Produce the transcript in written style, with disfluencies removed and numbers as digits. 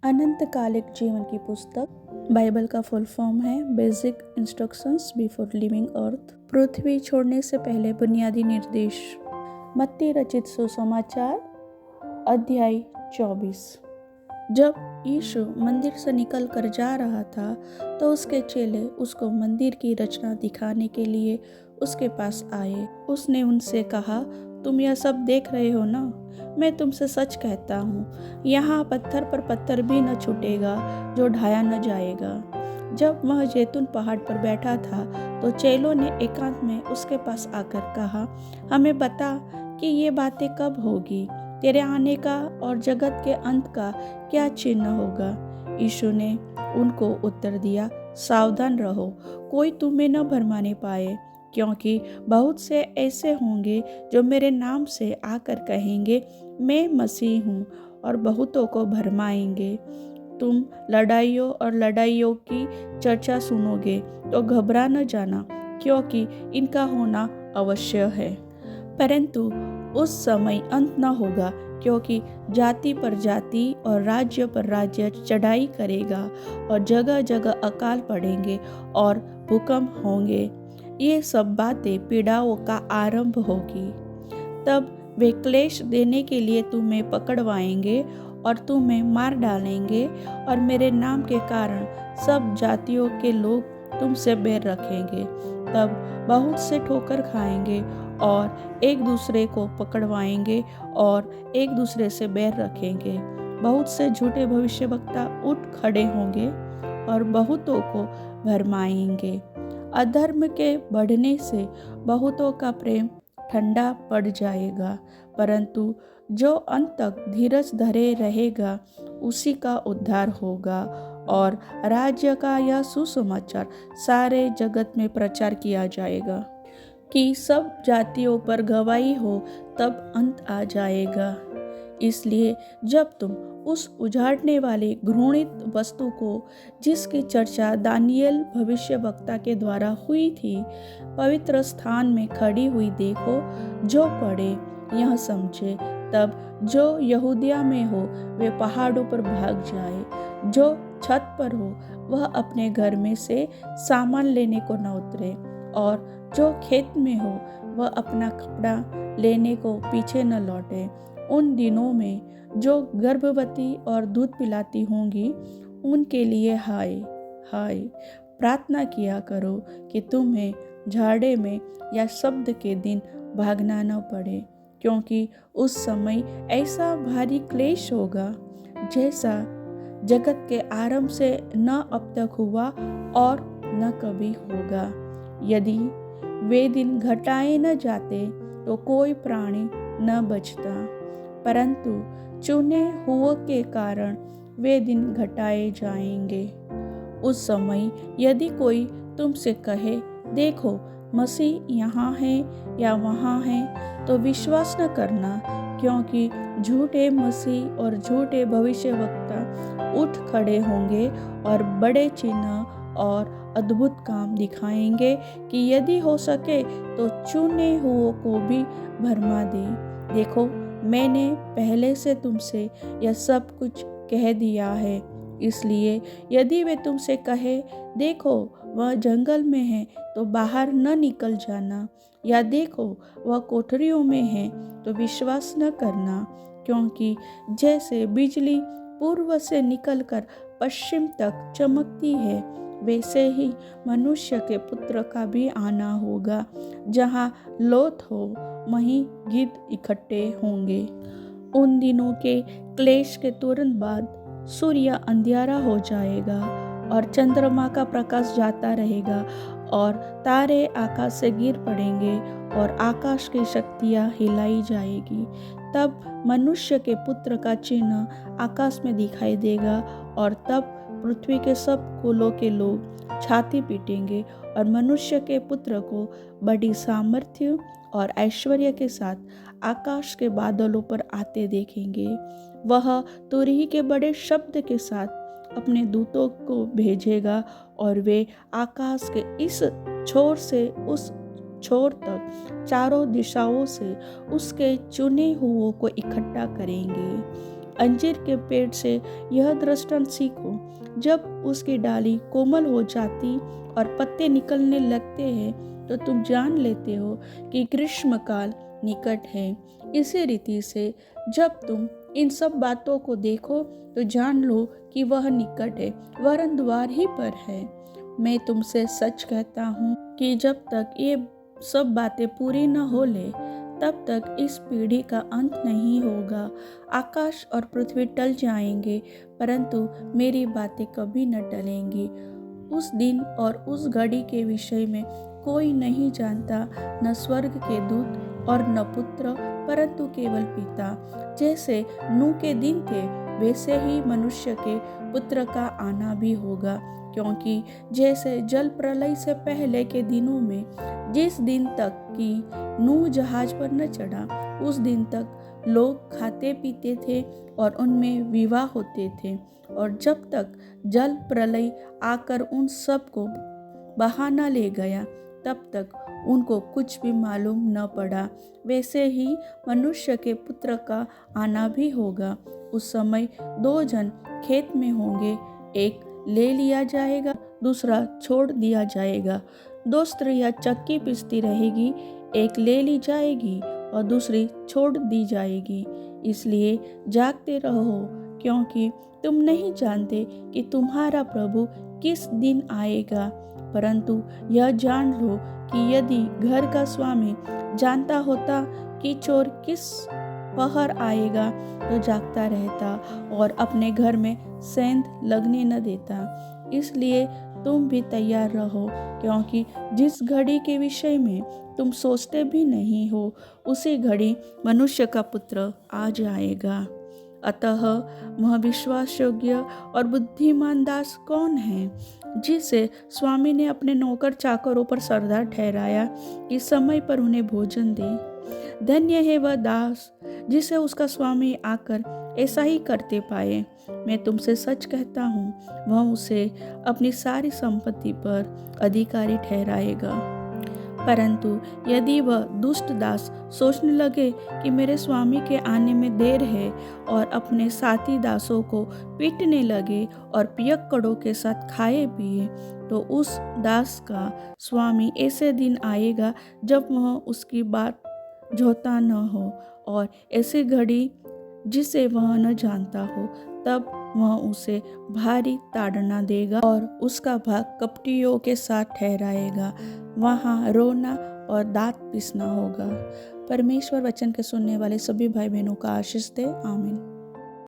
अनंतकालिक जीवन की पुस्तक बाइबल का फुल फॉर्म है बेसिक इंस्ट्रक्शंस बिफोर लिविंग अर्थ। पृथ्वी छोड़ने से पहले बुनियादी निर्देश। मत्ती रचित सुसमाचार अध्याय 24। जब यीशु मंदिर से निकल कर जा रहा था तो उसके चेले उसको मंदिर की रचना दिखाने के लिए उसके पास आए। उसने उनसे कहा, तुम यह सब देख रहे हो ना? मैं तुमसे सच कहता हूँ, यहाँ पत्थर पर पत्थर भी न छूटेगा जो ढाया न जाएगा। जब वह जैतून पहाड़ पर बैठा था तो चेलों ने एकांत में उसके पास आकर कहा, हमें बता कि ये बातें कब होगी, तेरे आने का और जगत के अंत का क्या चिन्ह होगा। यीशु ने उनको उत्तर दिया, सावधान रहो, कोई तुम्हें न भरमाने पाए, क्योंकि बहुत से ऐसे होंगे जो मेरे नाम से आकर कहेंगे, मैं मसीह हूँ, और बहुतों को भरमाएंगे। तुम लड़ाइयों और लड़ाइयों की चर्चा सुनोगे तो घबरा न जाना, क्योंकि इनका होना अवश्य है, परंतु उस समय अंत न होगा, क्योंकि जाति पर जाति और राज्य पर राज्य चढ़ाई करेगा और जगह जगह अकाल पड़ेंगे और भूकंप होंगे। ये सब बातें पीड़ाओं का आरंभ होगी। तब वे क्लेश देने के लिए तुम्हें पकड़वाएंगे और तुम्हें मार डालेंगे, और मेरे नाम के कारण सब जातियों के लोग तुमसे बैर रखेंगे। तब बहुत से ठोकर खाएंगे और एक दूसरे को पकड़वाएंगे और एक दूसरे से बैर रखेंगे। बहुत से झूठे भविष्यवक्ता उठ खड़े होंगे और बहुतों को भरमाएंगे। अधर्म के बढ़ने से बहुतों का प्रेम ठंडा पड़ जाएगा, परंतु जो अंत तक धीरज धरे रहेगा उसी का उद्धार होगा। और राज्य का यह सुसमाचार सारे जगत में प्रचार किया जाएगा कि सब जातियों पर गवाही हो, तब अंत आ जाएगा। इसलिए जब तुम उस उजाड़ने वाली घृणित वस्तु को, जिसकी चर्चा दानियेल भविष्यवक्ता के द्वारा हुई थी, पवित्र स्थान में खड़ी हुई देखो, जो पढ़े यह समझे, तब जो यहूदिया में हो वे पहाड़ों पर भाग जाए, जो छत पर हो वह अपने घर में से सामान लेने को न उतरे, और जो खेत में हो वह अपना कपड़ा लेने को पीछे न लौटे। उन दिनों में जो गर्भवती और दूध पिलाती होंगी उनके लिए हाय हाय। प्रार्थना किया करो कि तुम्हें झाड़े में या शब्द के दिन भागना न पड़े, क्योंकि उस समय ऐसा भारी क्लेश होगा जैसा जगत के आरंभ से न अब तक हुआ और न कभी होगा। यदि वे दिन घटाए न जाते तो कोई प्राणी न बचता, परंतु चुने हुओं के कारण वे दिन घटाए जाएंगे। उस समय यदि कोई तुमसे कहे, देखो मसीह यहाँ है या वहाँ है, तो विश्वास न करना, क्योंकि झूठे मसीह और झूठे भविष्यवक्ता उठ खड़े होंगे और बड़े चिन्ह और अद्भुत काम दिखाएंगे कि यदि हो सके तो चुने हुओं को भी भरमा दे। देखो, मैंने पहले से तुमसे यह सब कुछ कह दिया है। इसलिए यदि वे तुमसे कहे, देखो वह जंगल में है, तो बाहर न निकल जाना, या देखो वह कोठरियों में है, तो विश्वास न करना, क्योंकि जैसे बिजली पूर्व से निकलकर पश्चिम तक चमकती है, वैसे ही मनुष्य के पुत्र का भी आना होगा। जहाँ लोथ हो वहीं गिद्ध इकट्ठे होंगे। उन दिनों के क्लेश के तुरंत बाद सूर्य अंधियारा हो जाएगा और चंद्रमा का प्रकाश जाता रहेगा और तारे आकाश से गिर पड़ेंगे और आकाश की शक्तियाँ हिलाई जाएगी। तब मनुष्य के पुत्र का चिन्ह आकाश में दिखाई देगा, और तब पृथ्वी के सब कुलों के लोग छाती पीटेंगे और मनुष्य के पुत्र को बड़ी सामर्थ्य और ऐश्वर्य के साथ आकाश के बादलों पर आते देखेंगे। वह तुरही के बड़े शब्द के साथ अपने दूतों को भेजेगा, और वे आकाश के इस छोर से उस छोर तक चारों दिशाओं से उसके चुने हुओं को इकट्ठा करेंगे। अंजीर के पेड़ से यह दृष्टांत सीखो, जब उसकी डाली कोमल हो जाती और पत्ते निकलने लगते हैं तो तुम जान लेते हो कि ग्रीष्मकाल निकट है। इसी रीति से जब तुम इन सब बातों को देखो तो जान लो कि वह निकट है, वरन द्वार ही पर है। मैं तुमसे सच कहता हूँ कि जब तक ये सब बातें पूरी न हो ले तब तक इस पीढ़ी का अंत नहीं होगा। आकाश और पृथ्वी टल जाएंगे, परंतु मेरी बातें कभी न टलेंगी। उस दिन और उस घड़ी के विषय में कोई नहीं जानता, न स्वर्ग के दूत और न पुत्र, परंतु केवल पिता। जैसे नूह के दिन थे वैसे ही मनुष्य के पुत्र का आना भी होगा। क्योंकि जैसे जल प्रलय से पहले के दिनों में जिस दिन तक कि नूह जहाज पर न चढ़ा, उस दिन तक लोग खाते पीते थे और उनमें विवाह होते थे, और जब तक जल प्रलय आकर उन सब को बहाना ले गया तब तक उनको कुछ भी मालूम न पड़ा। वैसे ही मनुष्य के पुत्र का आना भी होगा। उस समय 2 जन खेत में होंगे, एक ले लिया जाएगा, दूसरा छोड़ दिया जाएगा। 2 स्त्रियां चक्की पीसती रहेगी, एक ले ली जाएगी और दूसरी छोड़ दी जाएगी। इसलिए जागते रहो, क्योंकि तुम नहीं जानते कि तुम्हारा प्रभु किस दिन आएगा। परंतु यह जान लो कि यदि घर का स्वामी जानता होता कि चोर किस पहर आएगा तो जागता रहता और अपने घर में सेंध लगने न देता। इसलिए तुम भी तैयार रहो, क्योंकि जिस घड़ी के विषय में तुम सोचते भी नहीं हो उसी घड़ी मनुष्य का पुत्र आ जाएगा। अतः वह विश्वास योग्य और बुद्धिमान दास कौन है, जिसे स्वामी ने अपने नौकर चाकरों पर सरदार ठहराया कि समय पर उन्हें भोजन दे। धन्य है वह दास जिसे उसका स्वामी आकर ऐसा ही करते पाए। मैं तुमसे सच कहता हूँ, वह उसे अपनी सारी संपत्ति पर अधिकारी ठहराएगा। परंतु यदि वह दुष्ट दास सोचने लगे कि मेरे स्वामी के आने में देर है और अपने साथी दासों को पीटने लगे और पियक्कड़ों के साथ खाए पिए, तो उस दास का स्वामी ऐसे दिन आएगा जब वह उसकी बात जोता न हो, और ऐसी घड़ी जिसे वह न जानता हो, तब वह उसे भारी ताड़ना देगा और उसका भाग कपटियों के साथ ठहराएगा। वहाँ रोना और दांत पीसना होगा। परमेश्वर वचन के सुनने वाले सभी भाई बहनों का आशीष दे। आमीन।